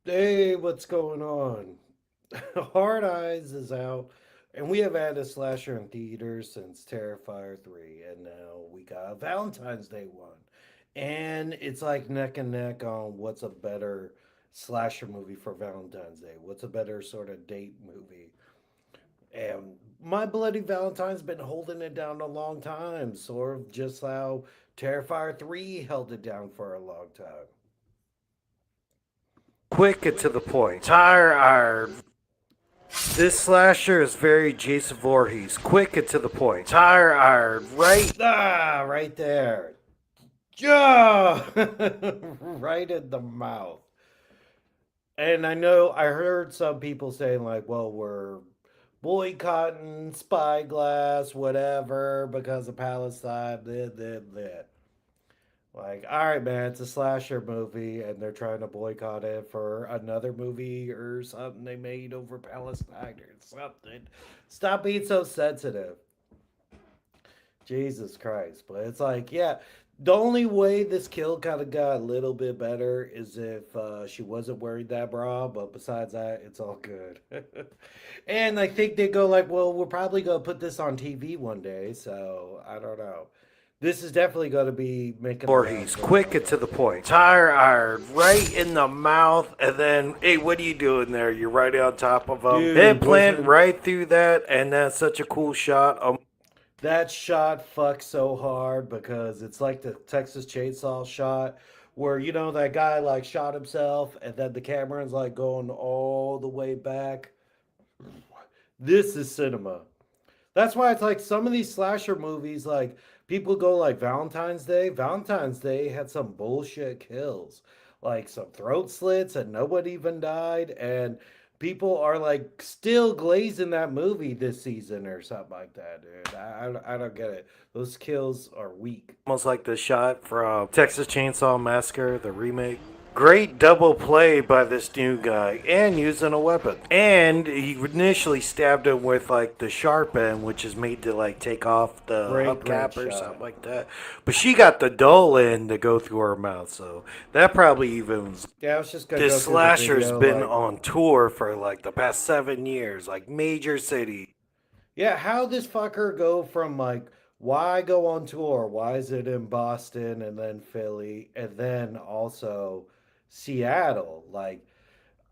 Hey, what's going on? Hard Eyes is out, and we have had a slasher in theaters since Terrifier 3, and now we got Valentine's Day 1. And it's like neck and neck on what's a better slasher movie for Valentine's Day. What's a better sort of date movie? And My Bloody Valentine's been holding it down a long time, sort of just how Terrifier 3 held it down for a long time. Quick and to the point. Tire. This slasher is very Jason Voorhees. Quick and to the point. Tire. Right. Right there. Yeah, right in the mouth. And I know I heard some people saying like, "Well, we're boycotting Spyglass, whatever, because of Palestine." Blah, blah, blah. Like, all right, man, it's a slasher movie, and they're trying to boycott it for another movie or something they made over Palestine or something. Stop being so sensitive. Jesus Christ. But it's like, yeah, the only way this kill kind of got a little bit better is if she wasn't wearing that bra. But besides that, it's all good. And I think they go like, well, we're probably going to put this on TV one day. So I don't know. This is definitely going to be making the rounds Voorhees. no matter Quick and to what. the point. Tire. Right in the mouth. And then, hey, what are you doing there? You're right on top of him. Dude, Implant wasn't right through that. And that's such a cool shot. that shot fucks so hard because it's like the Texas Chainsaw shot where that guy like shot himself and then the camera's like going all the way back. This is cinema. That's why it's like some of these slasher movies, like people go like Valentine's Day. Valentine's Day had some bullshit kills, like some throat slits, and nobody even died. And people are like still glazing that movie this season or something like that, dude. I don't get it. Those kills are weak. Almost like the shot from Texas Chainsaw Massacre, the remake. Great double play by this new guy and using a weapon. And he initially stabbed him with like the sharp end, which is made to like take off the Great hubcap or shot. something like that. But she got the dull end to go through her mouth, so that probably even was. Yeah, I was just gonna This go through the slasher's video. been Like, on tour for like the past 7 years, like major cities. yeah, how this fucker go from like why go on tour? Why is it in Boston and then Philly and then also Seattle? Like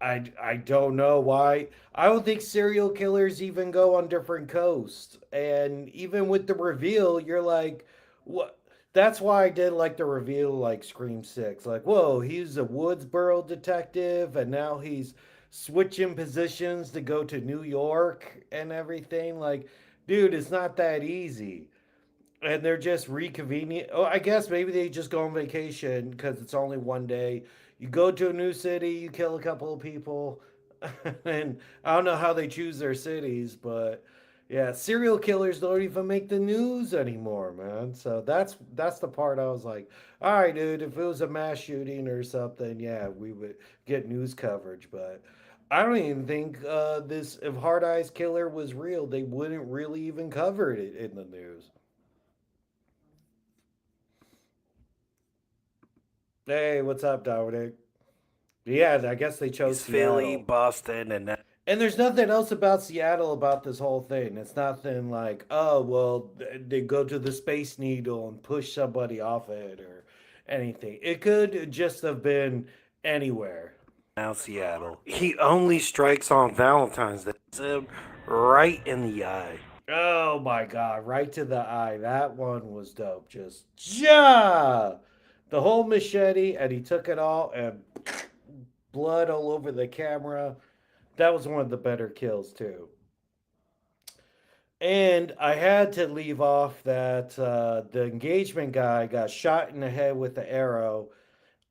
I don't know why. I don't think serial killers even go on different coasts. And even with the reveal, you're like, what? That's why I did like the reveal, like Scream 6. Like, whoa, he's a Woodsboro detective, and now he's switching positions to go to New York and everything. Like, dude, it's not that easy. And they're just reconvening. Oh, I guess maybe they just go on vacation because it's only one day. You go to a new city, you kill a couple of people, and I don't know how they choose their cities, but yeah, serial killers don't even make the news anymore, man. So that's the part I was like, all right, dude, if it was a mass shooting or something, yeah, we would get news coverage, but. I don't even think this if Hard Eyes Killer was real, they wouldn't really even cover it in the news. Hey, what's up, Dominic? Yeah, I guess they chose Philly, Seattle. Boston, and that. And there's nothing else about Seattle about this whole thing. It's nothing like, oh, well, they go to the Space Needle and push somebody off it or anything. It could just have been anywhere. Now Seattle. He only strikes on Valentine's Day. Hits him right in the eye. Oh my God, right to the eye. That one was dope. Just, yeah! The whole machete, and he took it all, and blood all over the camera. That was one of the better kills, too. And I had to leave off that the engagement guy got shot in the head with the arrow.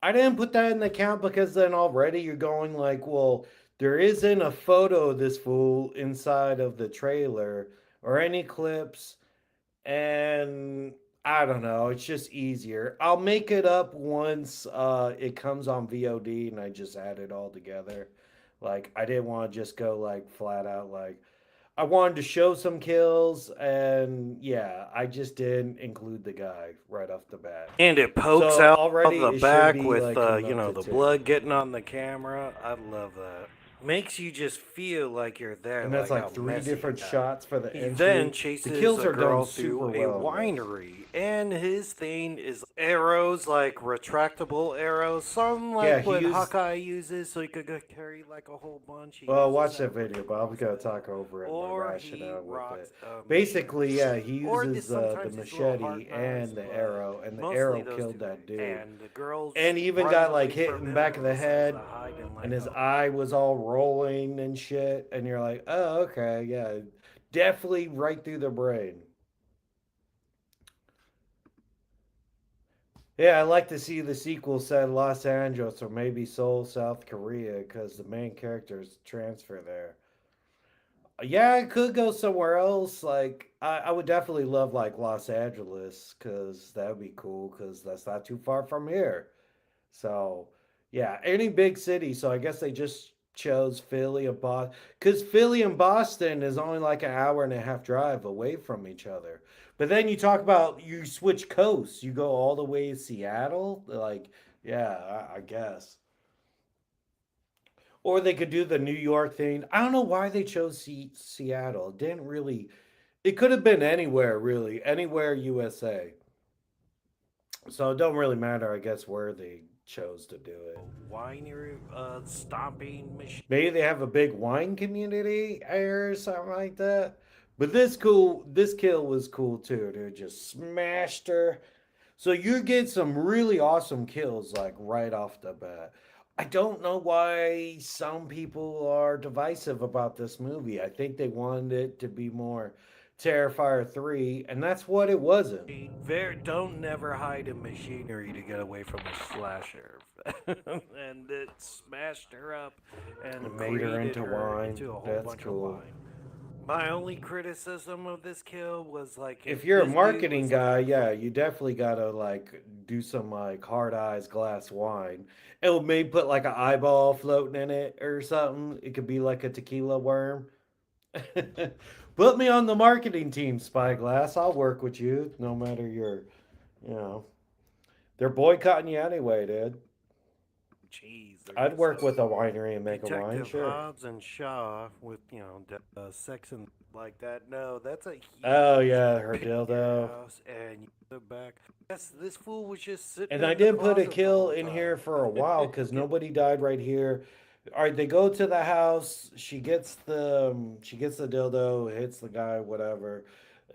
I didn't put that in the count because then already you're going like, well, there isn't a photo of this fool inside of the trailer or any clips. And I don't know, it's just easier. I'll make it up once it comes on VOD and I just add it all together. Like, I didn't want to just go like flat out like, I wanted to show some kills, and yeah, I just didn't include the guy right off the bat. And it pokes So out of already the it should back be with, like coming you up know, to the two. blood getting on the camera. I love that. Makes you just feel like you're there, And that's like like how three messy different it got. shots for the He then entry. The chases kills a are done girl super through a well in this. winery, and his thing is arrows, like retractable arrows. Some Yeah, like he what used. Hawkeye uses, so he could go carry like a whole bunch. He Well, uses watch that that to put video, the but I'm gonna crossbow, talk over it, my or he rationale with it. rocks a machete, Basically, yeah, he or this uses the sometimes his little machete hard knives, and but the mostly arrow those killed two that things. dude. And the girl And he even runs got like away hit from in the him back of and the decides to head, hide and and let his go. eye was all rolling and shit. And you're like, oh, okay, yeah, definitely right through the brain. Yeah, I'd like to see the sequel set Los Angeles or maybe Seoul, South Korea, because the main characters transfer there. Yeah, I could go somewhere else. Like, I would definitely love like Los Angeles, because that would be cool, because that's not too far from here. So, yeah, any big city. So I guess they just chose Philly and Boston, because Philly and Boston is only like an hour and a half drive away from each other. But then you talk about you switch coasts, you go all the way to Seattle. Like, yeah, I guess. Or they could do the New York thing. I don't know why they chose Seattle. It didn't really. It could have been anywhere, really, anywhere USA. So it don't really matter, I guess, where they chose to do it. Winery, stomping machine. Maybe they have a big wine community or something like that. But this kill was cool too, dude. Just smashed her. So you get some really awesome kills like right off the bat. I don't know why some people are divisive about this movie. I think they wanted it to be more Terrifier 3, and that's what it wasn't. Very, don't never hide in machinery to get away from a slasher. And it smashed her up It and made her created into her wine. into a whole That's bunch of cool. wine. My only criticism of this kill was like if If you're a this dude marketing was guy, like yeah, you definitely gotta like do some like hard eyes glass wine. It will maybe put like an eyeball floating in it or something. It could be like a tequila worm. Put me on the marketing team, Spyglass. I'll work with you, no matter your, you know, they're boycotting you anyway, dude. cheese, they're I'd gonna work start with a winery and make a wine, Detective sure. Hobbs and Shaw with sex and like that. No, that's a Oh huge yeah, her pit in your dildo. house, and you put it back. Yes, this fool was just sitting And I in the did put a closet the kill whole in time. here for a while because Get nobody died right here. All right, they go to the house. She gets the dildo, hits the guy, whatever.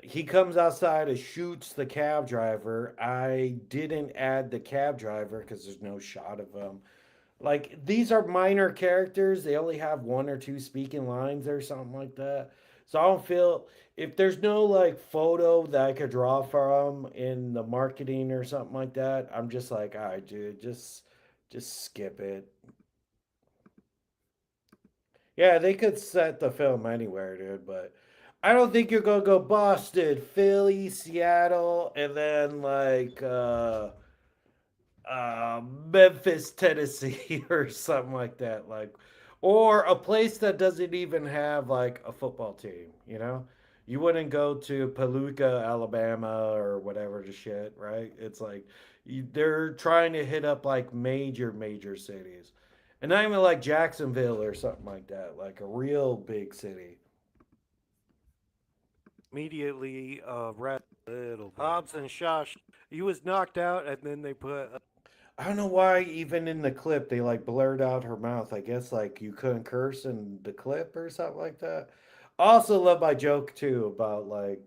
He comes outside and shoots the cab driver. I didn't add the cab driver because there's no shot of him. Like these are minor characters. They only have one or two speaking lines or something like that. So I don't feel if there's no like photo that I could draw from in the marketing or something like that, I'm just like, all right, dude, just skip it. Yeah, they could set the film anywhere, dude, but I don't think you're gonna go Boston, Philly, Seattle, and then like Memphis, Tennessee, or something like that. Like, or a place that doesn't even have like a football team. You know, you wouldn't go to Paluca, Alabama, or whatever the shit, right? It's like they're trying to hit up like major cities, and not even like Jacksonville or something like that. Like a real big city. immediately rest a little bit. Hobbs and Shaw, he was knocked out, and then they put I don't know why even in the clip they like blurred out her mouth. I guess like you couldn't curse in the clip or something like that. I also love my joke too about like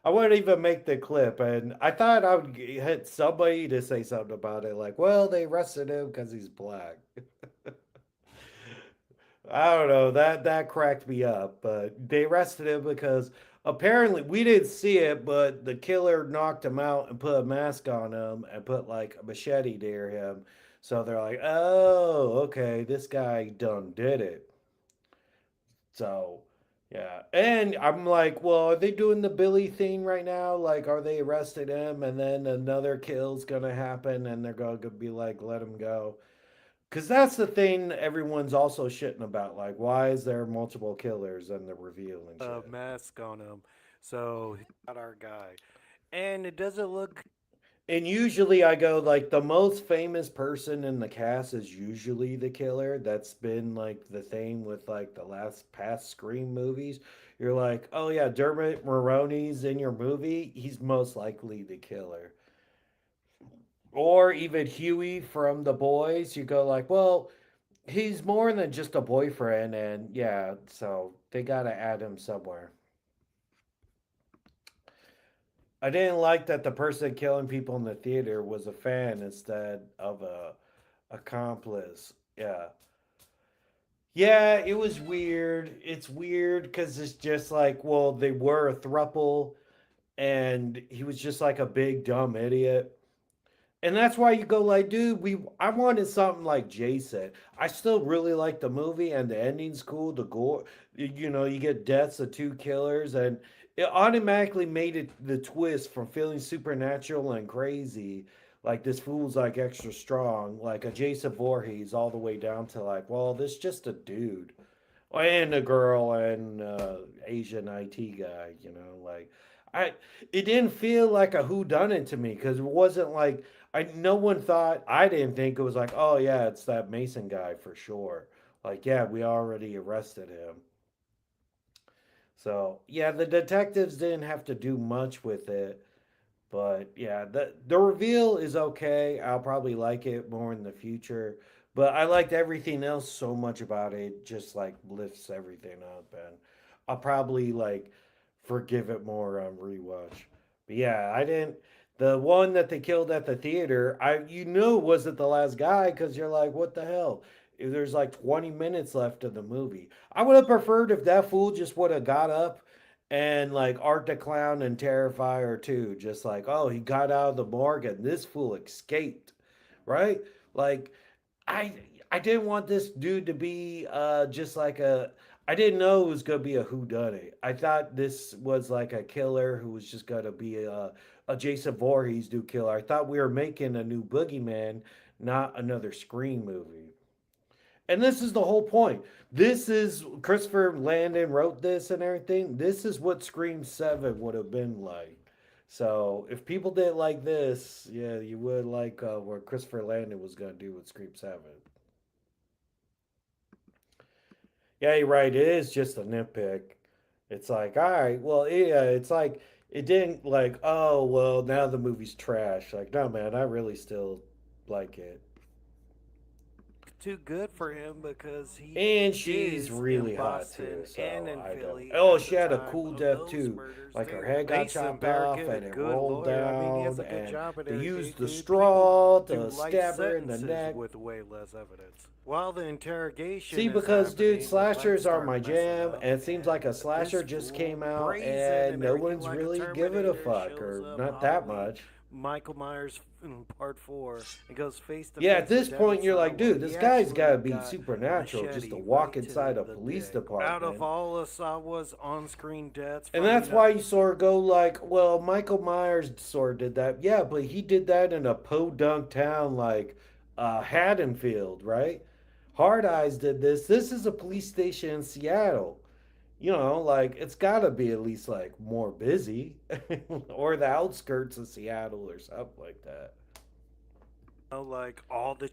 I wouldn't even make the clip and I thought I would hit somebody to say something about it like, well, they arrested him because he's black. I don't know, that cracked me up, but they arrested him because apparently we didn't see it, but the killer knocked him out and put a mask on him and put like a machete near him. So they're like, "Oh, okay, this guy done did it." So, yeah. And I'm like, "Well, are they doing the Billy thing right now? Like are they arresting him and then another kill's going to happen and they're going to be like, "Let him go." Because that's the thing everyone's also shitting about. Like, why is there multiple killers in the reveal and A shit? mask on him. So he got our guy. And it doesn't look And usually I go like the most famous person in the cast is usually the killer. That's been like the thing with like the last past Scream movies. You're like, oh yeah, Dermot Mulroney's in your movie. He's most likely the killer. Or even Huey from The Boys. You go like, well, he's more than just a boyfriend, and yeah, so they gotta add him somewhere. I didn't like that the person killing people in the theater was a fan instead of a accomplice. Yeah. Yeah, it was weird. It's weird because it's just like, well, they were a thruple, and he was just like a big dumb idiot. And that's why you go like, dude, I wanted something like Jason. I still really like the movie and the ending's cool. The gore, you get deaths of two killers, and it automatically made it the twist from feeling supernatural and crazy, like this fool's like extra strong, like a Jason Voorhees, all the way down to like, well, this just a dude and a girl and Asian IT guy, like I it didn't feel like a who done it to me because it wasn't like I no one thought I didn't think it was like, oh yeah, it's that Mason guy for sure. Like, yeah, we already arrested him. So yeah, the detectives didn't have to do much with it. But yeah, the reveal is okay. I'll probably like it more in the future. But I liked everything else so much about it. It just like lifts everything up, and I'll probably like forgive it more on rewatch. But yeah, I didn't. The one that they killed at the theater, I you knew wasn't the last guy because you're like, what the hell? There's like 20 minutes left of the movie. I would have preferred if that fool just would have got up and like Art the Clown and Terrifier too. Just like, oh, he got out of the morgue and this fool escaped, right? Like, I I didn't want this dude to be just like a. I didn't know it was gonna be a whodunit. I thought this was like a killer who was just gonna be a Jason Voorhees do killer. I thought we were making a new Boogeyman, not another Scream movie. And this is the whole point. This is Christopher Landon wrote this and everything. This is what Scream 7 would have been like. So if people didn't like this, yeah, you would like what Christopher Landon was going to do with Scream 7. Yeah, you're right. It is just a nitpick. It's like, all right, well, yeah, it's like, it didn't like, oh, well, now the movie's trash. Like, no, man, I really still like it. too good for him because he And she's is in really hot too, Boston and so in I don't. Philly Oh, at she the had a time cool of death those too. murders, Like her dude. head got Mason chopped Bear, off get a and it good rolled lawyer. I mean, he has down, a good and job in they every case, used the dude. People straw do to life stab her in the sentences neck. with way less evidence. While the interrogation See, is because dude, happening, the lights slashers are start my messing jam, up, and it seems like and a slasher this just fool, came out, brazen and and no everything one's like a really giving a Terminator, fuck, shows or up not that Halloween much. Michael Myers in part four and goes face to Yeah, at face with this Devin point, you're like, Sawa. dude, He this guy's got to actually be got a supernatural just to machete walk right inside to a the police dick. Out of department. all of Sawa's on-screen deaths, And funny that's enough, why you sort of go like, well, Michael Myers sort of did that. Yeah, but he did that in a podunk town like Haddonfield, right? Hard Eyes did this. This is a police station in Seattle. Like it's got to be at least like more busy or the outskirts of Seattle or something like that. like all the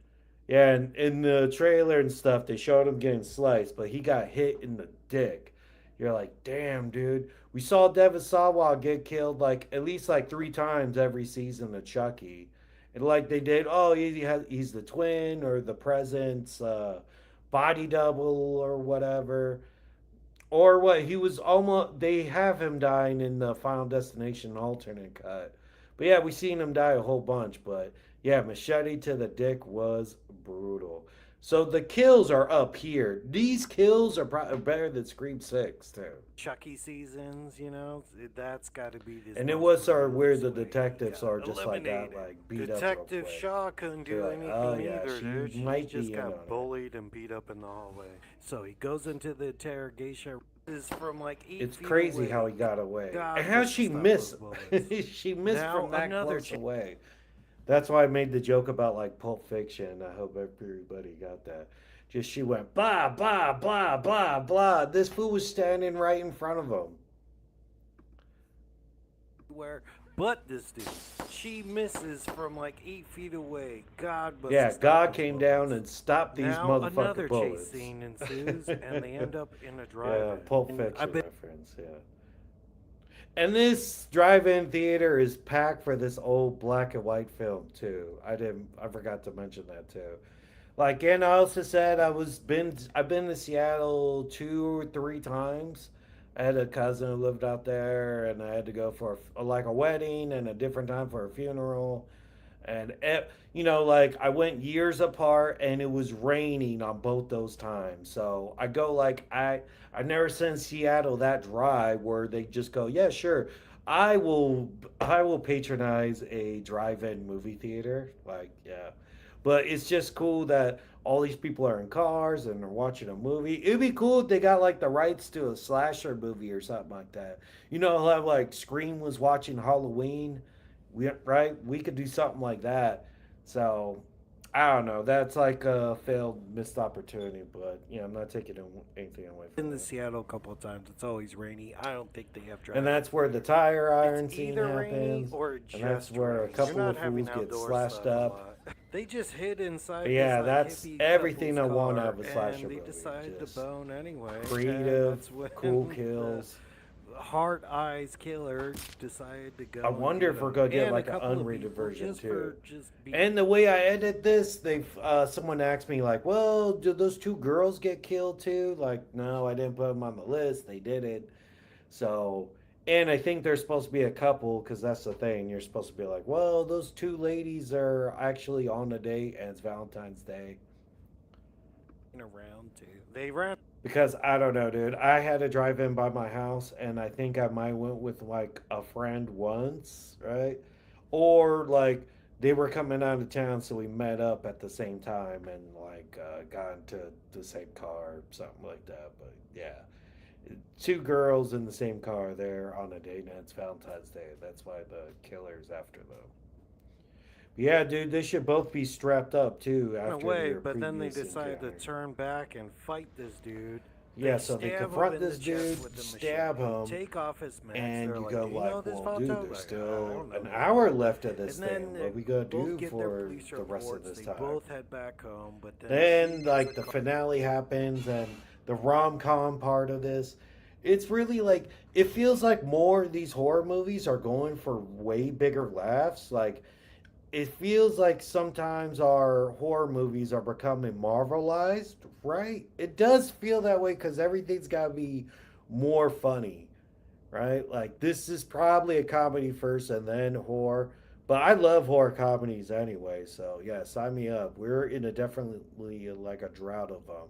Yeah, and in the trailer and stuff, they showed him getting sliced, but he got hit in the dick. You're like, damn, dude. We saw Devin Sawa get killed like at least like 3 times every season of Chucky, and like they did, oh, he's the twin or the presence, body double or whatever. Or what? He was almost. They have him dying in the Final Destination alternate cut. But yeah, we seen him die a whole bunch. But yeah, machete to the dick was brutal. So the kills are up here. These kills are probably better than Scream 6 too. Chucky seasons, that's got to be his And it most was sort of brutal. weird This the way he detectives got are just like got eliminated. like beat up real Detective quick. Shaw couldn't So you're do like, oh anything yeah, either, she dude. She might just be in on got it. bullied and beat up in the hallway. So he goes into the interrogation. Is from like eight It's feet crazy how away. he got away. And God how doesn't she stop those missed? bullets. She missed Now from that another close chance. away. That's why I made the joke about like Pulp Fiction. I hope everybody got that. Just she went blah blah blah blah blah. This fool was standing right in front of him. Where but this dude. She misses from like 8 feet away. God must have Yeah, stopped God those came down bullets. and stopped these Now motherfucking another chase bullets. scene ensues, and they end up in a Yeah, drive-in. Pulp And I've Fiction been reference. Yeah. And this drive-in theater is packed for this old black and white film too. I forgot to mention that too. Like, and I also said I've been to Seattle 2 or 3 times. I had a cousin who lived out there, and I had to go for like a wedding and a different time for a funeral. And like I went years apart, and it was raining on both those times. So I go like I never sent Seattle that dry where they just go, yeah, sure, I will patronize a drive-in movie theater. Like, yeah, but it's just cool that all these people are in cars and they're watching a movie. It'd be cool if they got like the rights to a slasher movie or something like that. How like Scream was watching Halloween, we could do something like that. So I don't know. That's like a failed missed opportunity, but I'm not taking anything away from in the that. Seattle a couple of times. It's always rainy. I don't think they have And drive-in that's where the theaters. tire It's iron scene either rainy happens, or and that's just where a rainy. You're couple not of having fools get outdoor slashed stuff a up. lot. They just hid But inside this yeah, like that's hippie everything couple's I want out car, of a slasher and they movie. decided to Just bone anyway. And creative, that's cool when the kills. hard eyes killer decided to I go and wonder get if we're him, gonna get and a like an couple of unrated people version just too. for just being. And the way I edit this, someone asked me like, "Well, did those 2 girls get killed too?" Like, no, I didn't put them on the list. They did it. So, and I think they're supposed to be a couple because that's the thing. You're supposed to be like, "Well, those 2 ladies are actually on a date and it's Valentine's Day." Around too. They ran. Because I don't know, dude. I had to drive in by my house, and I think I might went with like a friend once, right? Or like they were coming out of town, so we met up at the same time and like got into the same car, something like that. But yeah, 2 girls in the same car, they're on a date, and it's Valentine's Day. That's why the killer's after them. But yeah, dude, they should both be strapped up too after Away, their but then they previous decide to encounter. turn back and fight this dude. They Yeah, so they stab him confront in the this chest dude, with a stab machete, him, take off his mask. and They're you like, go "Do you know like, this well, dude, Valentine?" there's Like, I still don't an know who hour you are. left of this And then thing. they What we gonna both do get their for police the rest of reports. this They time? both head back home, but then she Then gets a like the call. finale happens, and the rom com part of this, it's really like it feels like more of these horror movies are going for way bigger laughs. Like it feels like sometimes our horror movies are becoming marvelized, right? It does feel that way because everything's got to be more funny, right? Like this is probably a comedy first and then horror. But I love horror comedies anyway, so yeah, sign me up. We're in a definitely like a drought of them.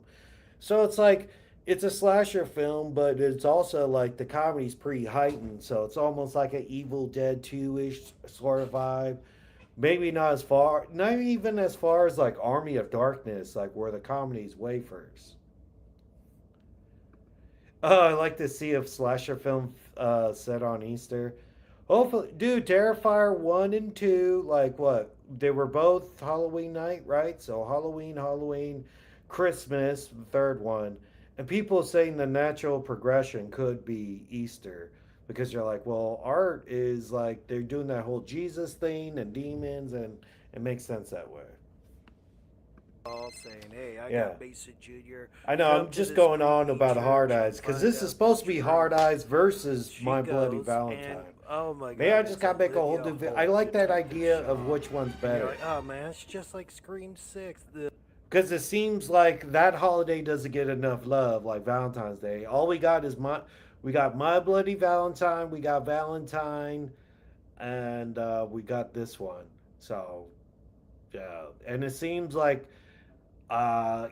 So it's like it's a slasher film, but it's also like the comedy's pretty heightened, so it's almost like an Evil Dead 2-ish sort of vibe. Maybe not as far, not even as far as like Army of Darkness, like where the comedy's way first. Oh, I like to see a slasher film set on Easter. Hopefully, dude, Terrifier 1 and 2, like what? They were both Halloween night, right? So Halloween, Christmas, the third one. And people saying the natural progression could be Easter because you're like, well, art is like they're doing that whole Jesus thing and demons, and it makes sense that way. All saying, "Hey, I Yeah. got Mason Jr. I know, Come I'm to just this going on creepy about Hard church and Eyes because find this is out supposed the to be Hard truth." Eyes versus She My Bloody goes, and Valentine. oh my Maybe I god, just it's gotta make a whole Olivia new video. I Holt, like that Detective idea of Shaw. which one's And you're better. like, oh man, it's just like Scream 6. Because it seems like that holiday doesn't get enough love like Valentine's Day. All we got is we got My Bloody Valentine, we got Valentine, and we got this one. So yeah, and it seems like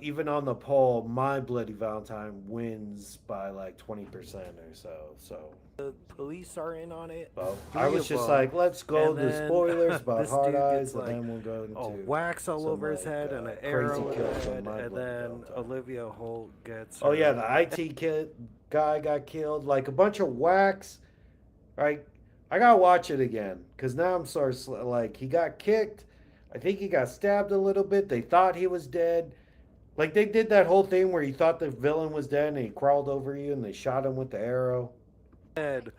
even on the poll, My Bloody Valentine wins by like 20% or so. So The police are in on it, well, I 3 was of just them. like, let's go And to then spoilers about this Hard dude gets Eyes, and like then we'll go a into wax all some over his like head and an crazy arrow in kills the from head, My and Bloody then Valentine. Olivia Holt gets Oh yeah, her. the IT kid guy got killed. Like a bunch of whacks. Right, I gotta watch it again because now I'm sort of like he got kicked. I think he got stabbed a little bit. They thought he was dead. Like they did that whole thing where you thought the villain was dead and he crawled over you and they shot him with the arrow. Head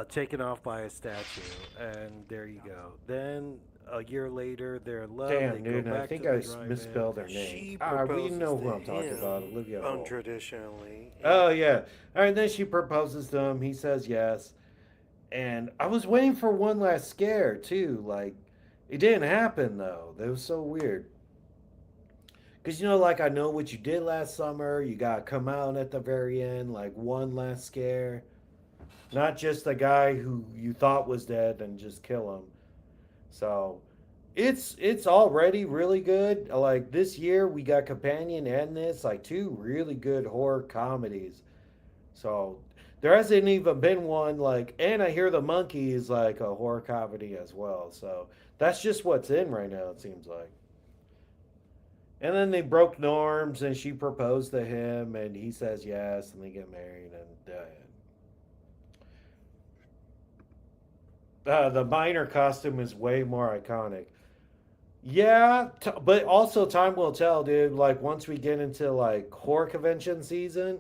taken off by a statue, and there you go. Then a year later, they're in love. They Damn, go dude, I back to think the I drive-in. misspelled her name. She Ah, we proposes know to who I'm talking about, him Olivia Holt. untraditionally. Oh yeah. All right, then she proposes to him. He says yes. And I was waiting for one last scare too. Like it didn't happen though. That was so weird. Cause like I know what you did last summer. You gotta come out at the very end, like one last scare. Not just the guy who you thought was dead and just kill him. So it's already really good. Like this year we got Companion and this, like two really good horror comedies. So there hasn't even been one like, and I hear the monkey is like a horror comedy as well. So that's just what's in right now. It seems like. And then they broke norms, and she proposed to him, and he says yes, and they get married, and the minor costume is way more iconic. Yeah, but also time will tell, dude. Like once we get into like horror convention season,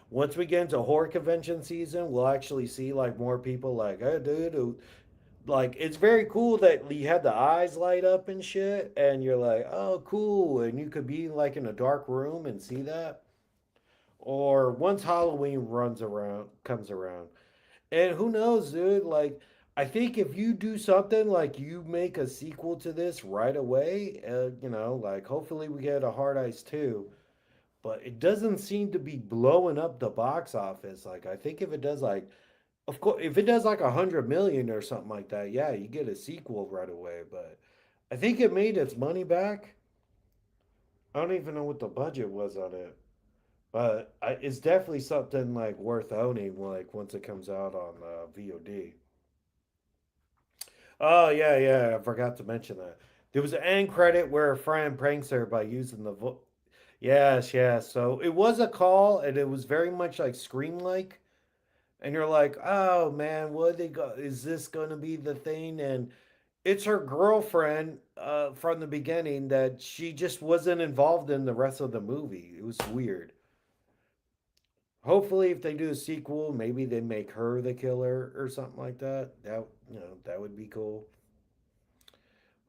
once we get into horror convention season, we'll actually see like more people like, hey, dude, like it's very cool that you had the eyes light up and shit, and you're like, oh, cool, and you could be like in a dark room and see that. Or once Halloween comes around, and who knows, dude? Like, I think if you do something like you make a sequel to this right away, like hopefully we get a Hard Ice 2, but it doesn't seem to be blowing up the box office. Like, I think if it does, like, of course, if it does like 100 million or something like that, yeah, you get a sequel right away. But I think it made its money back. I don't even know what the budget was on it, but it's definitely something like worth owning. Like once it comes out on VOD. Oh yeah, yeah. I forgot to mention that. There was an end credit where a friend pranks her by using the Yes, yes. So it was a call, and it was very much like Scream like, and you're like, oh man, what they go? Is this going to be the thing? And it's her girlfriend from the beginning that she just wasn't involved in the rest of the movie. It was weird. Hopefully, if they do a sequel, maybe they make her the killer or something like that. That would be cool.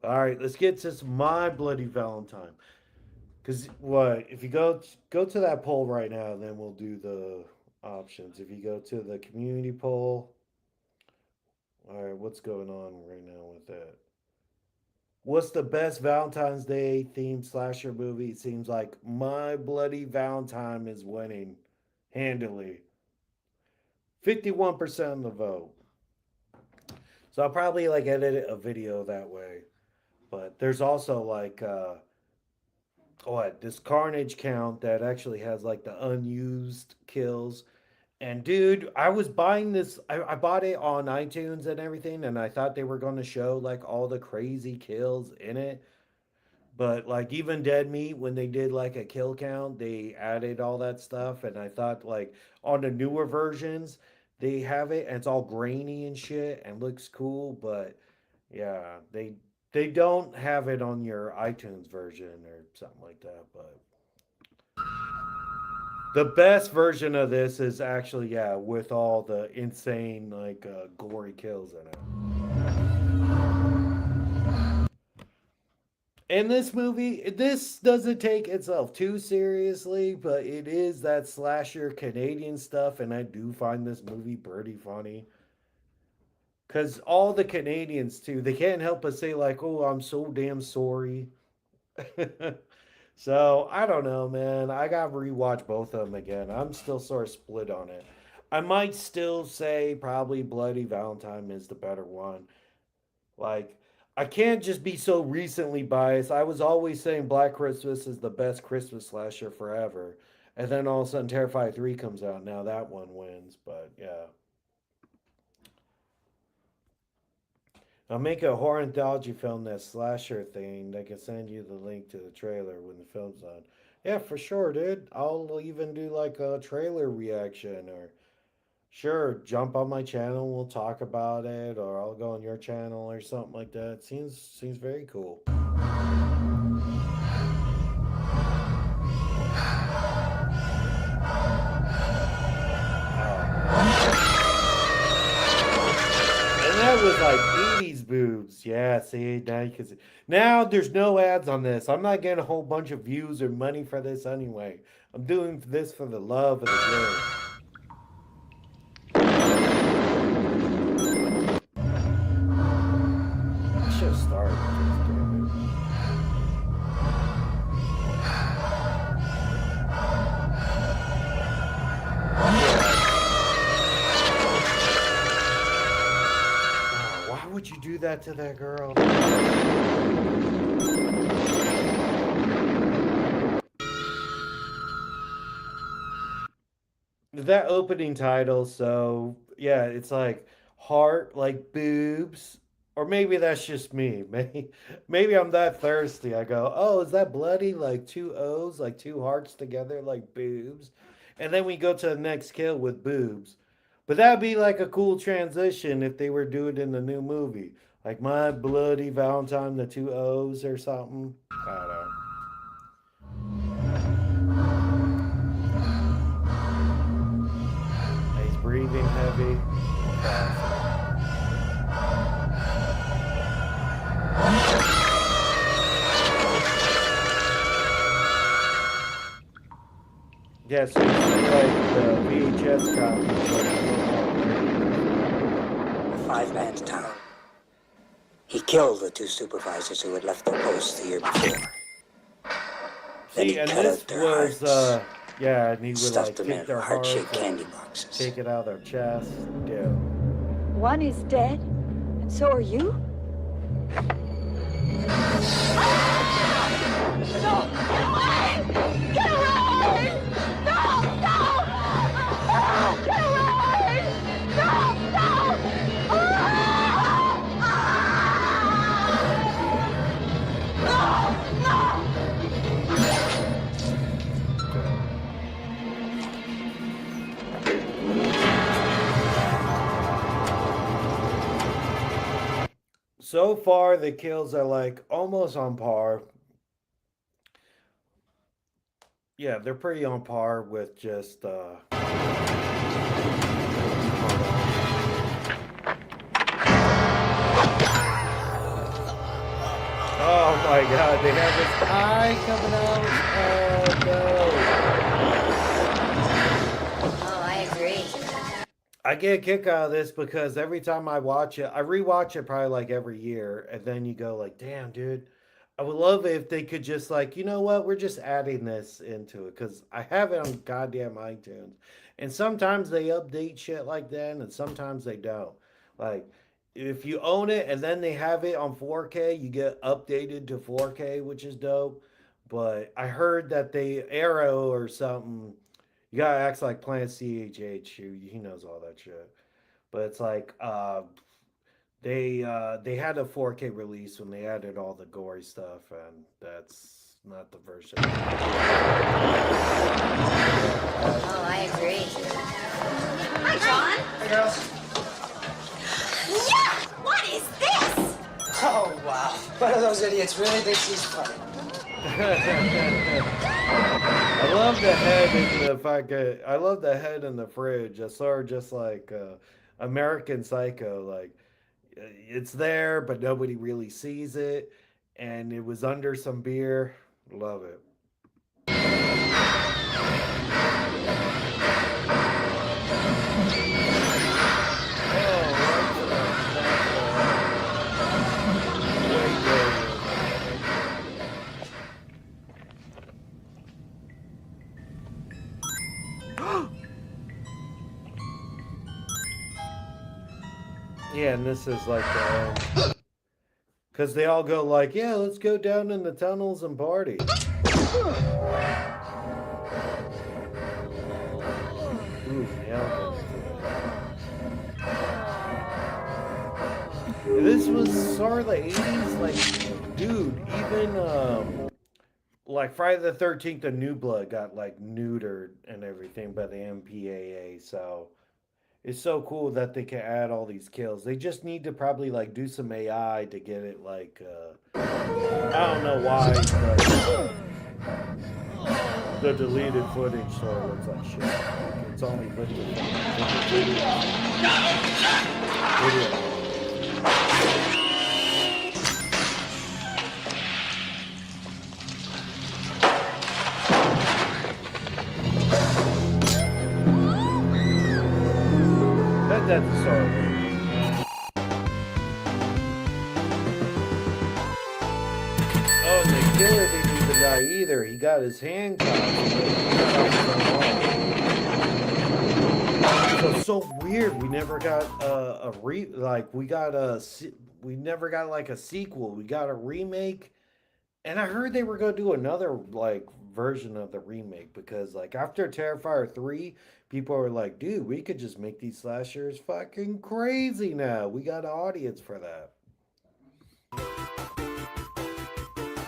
All right, let's get to My Bloody Valentine. Cause what if you go to that poll right now? Then we'll do the options. If you go to the community poll, all right, what's going on right now with that? What's the best Valentine's Day themed slasher movie? It seems like My Bloody Valentine is winning handily. 51% of the vote. So I'll probably like edit a video that way. But there's also like what this Carnage count that actually has like the unused kills. And dude, I was buying this. I bought it on iTunes and everything, and I thought they were going to show like all the crazy kills in it. But like even Dead Meat, when they did like a kill count, they added all that stuff. And I thought like on the newer versions, they have it and it's all grainy and shit and looks cool. But yeah, they don't have it on your iTunes version or something like that. But the best version of this is actually yeah, with all the insane like gory kills in it. And this movie, this doesn't take itself too seriously, but it is that slasher Canadian stuff, and I do find this movie pretty funny. Cause all the Canadians too, they can't help but say like, "Oh, I'm so damn sorry." So I don't know, man. I got to rewatch both of them again. I'm still sort of split on it. I might still say probably Bloody Valentine is the better one. Like, I can't just be so recently biased. I was always saying Black Christmas is the best Christmas slasher forever. And then all of a sudden Terrifier 3 comes out. Now that one wins. But yeah. I'll make a horror anthology film that's slasher thing. I can send you the link to the trailer when the film's on. Yeah, for sure, dude. I'll even do like a trailer reaction or Sure, jump on my channel, we'll talk about it, or I'll go on your channel or something like that. Seems very cool. Oh, and that was like 80s boobs. Yeah, see, now you can see. Now there's no ads on this. I'm not getting a whole bunch of views or money for this anyway. I'm doing this for the love of the game. I should have started with this, damn it. Yeah. Oh, why would you do that to that girl? That opening title, so yeah, it's like heart, like boobs, or maybe that's just me. Maybe I'm that thirsty. I go, oh, is that bloody? Like two O's, like two hearts together, like boobs, and then we go to the next kill with boobs. But that'd be like a cool transition if they were doing it in the new movie, like my bloody Valentine, the two O's or something. I don't know. He's breathing heavy. Classic. Yeah, so you see like the VHS copy, but a little more A five-man town. He killed the two supervisors who had left their posts the year before. Then see, he and cut this out their was hearts, yeah, and he would stuffed like them take in their heart-shaped hearts candy and boxes. take it out of their chest. Yeah. One is dead, and so are you? Okay. So far, the kills are like almost on par. Yeah, they're pretty on par with just hold on. Oh my god, they have his eye coming out. Oh no. Oh, I agree. I get a kick out of this because every time I watch it, I rewatch it probably like every year, and then you go like, "Damn, dude, I would love it if they could just like, you know what, we're just adding this into it because I have it on goddamn iTunes, and sometimes they update shit like that, and sometimes they don't. Like, if you own it and then they have it on 4K, you get updated to 4K, which is dope. But I heard that they Arrow or something you gotta act like Plant CHH. He knows all that shit. But it's like they had a 4K release when they added all the gory stuff, and that's not the version that I have. Yeah, Oh, I agree. Hi, John. Hey, girls. Yeah! What is this? Oh, wow. One of those idiots really thinks he's funny. I love the head in the fucking. I love the head in the fridge. I saw her just like American Psycho. Like it's there, but nobody really sees it, and it was under some beer. Love it. Oh, why did I not? Wait, yeah, and this is like because they all go like, yeah, let's go down in the tunnels and party. Ooh, nailed it. This was sort of the 80s, like, dude, even like Friday the 13th, the New Blood got like neutered and everything by the MPAA. So It's so cool that they can add all these kills. They just need to probably like do some AI to get it like I don't know why, but the deleted footage sort of looks like shit. Like it's only lifted from video. That's a story. Oh, and the killer didn't even die either. He got his hand caught. So weird. We never got we never got like a sequel. We got a remake, and I heard they were gonna do another like version of the remake because like after Terrifier 3, people are like, dude, we could just make these slashers fucking crazy now. We got an audience for that.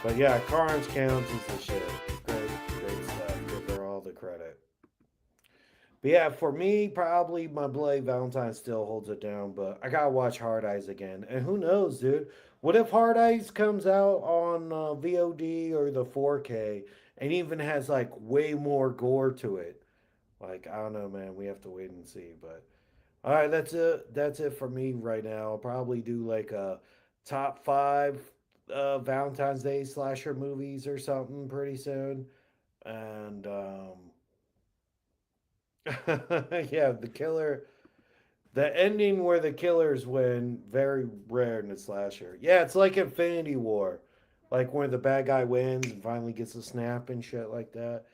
But yeah, Carnes Counts is the shit. Great, great stuff. Give her all the credit. But yeah, for me, probably my Bloody Valentine still holds it down, but I gotta watch Hard Eyes again. And who knows, dude? What if Hard Eyes comes out on VOD or the 4K and even has like way more gore to it? Like, I don't know, man. We have to wait and see. But all right, that's it. That's it for me right now. I'll probably do like a top five Valentine's Day slasher movies or something pretty soon. And yeah, the ending where the killers win, very rare in a slasher. Yeah, it's like Infinity War, like when the bad guy wins and finally gets a snap and shit like that.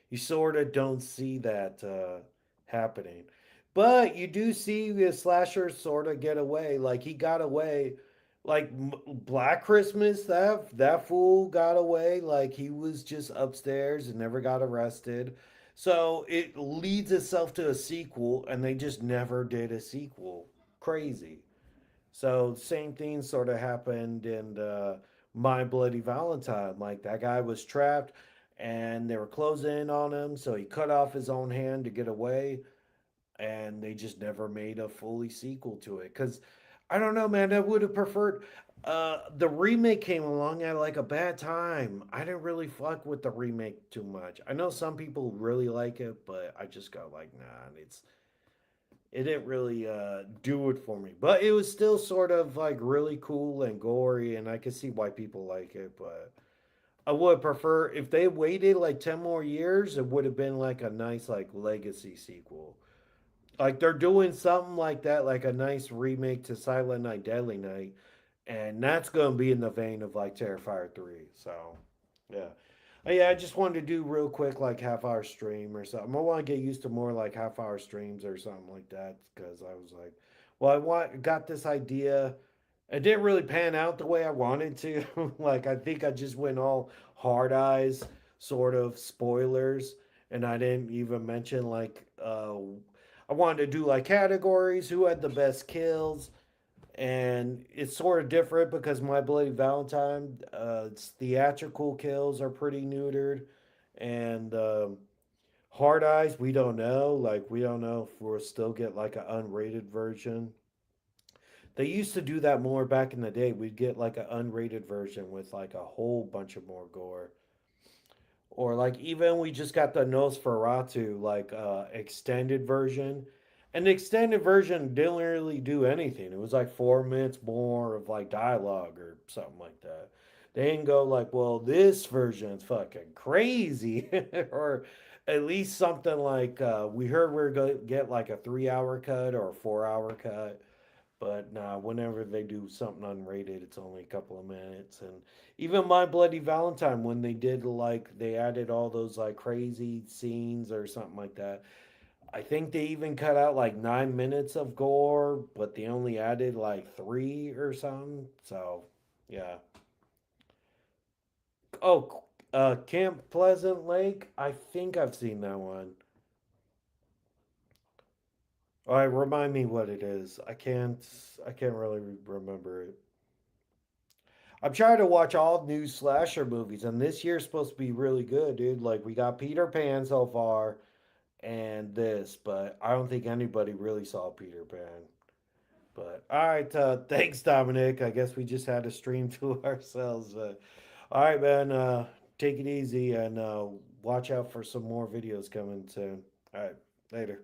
You sort of don't see that happening, but you do see the slasher sort of get away. Like he got away, like Black Christmas. That fool got away. Like he was just upstairs and never got arrested. So it leads itself to a sequel, and they just never did a sequel. Crazy. So same thing sort of happened in My Bloody Valentine. Like that guy was trapped and they were closing in on him, so he cut off his own hand to get away, and they just never made a fully sequel to it. Cause I don't know, man, I would have preferred the remake came along at like a bad time. I didn't really fuck with the remake too much. I know some people really like it, but I just got like, nah, it didn't really do it for me, but it was still sort of like really cool and gory, and I could see why people like it. But I would prefer if they waited like 10 more years, it would have been like a nice like legacy sequel. Like they're doing something like that, like a nice remake to Silent Night, Deadly Night, and that's gonna be in the vein of like Terrifier 3. So yeah. Yeah, I just wanted to do real quick, like half hour stream or something. I want to get used to more like half hour streams or something like that because I was like, well, got this idea. It didn't really pan out the way I wanted to. Like, I think I just went all hard eyes, sort of spoilers, and I didn't even mention like, I wanted to do like categories, who had the best kills, and it's sort of different because My Bloody Valentine, its theatrical kills are pretty neutered, and Hard Eyes, we don't know. Like, we don't know if we'll still get like an unrated version. They used to do that more back in the day. We'd get like an unrated version with like a whole bunch of more gore. Or like even we just got the Nosferatu like extended version. And the extended version didn't really do anything. It was like 4 minutes more of like dialogue or something like that. They didn't go like, well, this version's fucking crazy. Or at least something like we heard we're going to get like a 3 hour cut or a 4 hour cut. But nah, whenever they do something unrated, it's only a couple of minutes. And even My Bloody Valentine, when they did like they added all those like crazy scenes or something like that. I think they even cut out like 9 minutes of gore, but they only added like three or something. So yeah. Oh, Camp Pleasant Lake. I think I've seen that one. All right, remind me what it is. I can't really remember it. I'm trying to watch all new slasher movies, and this year's supposed to be really good, dude. Like we got Peter Pan so far, and this, but I don't think anybody really saw Peter Pan. But all right, thanks, Dominic. I guess we just had to stream to ourselves. All right, man. Take it easy and watch out for some more videos coming soon. All right, later.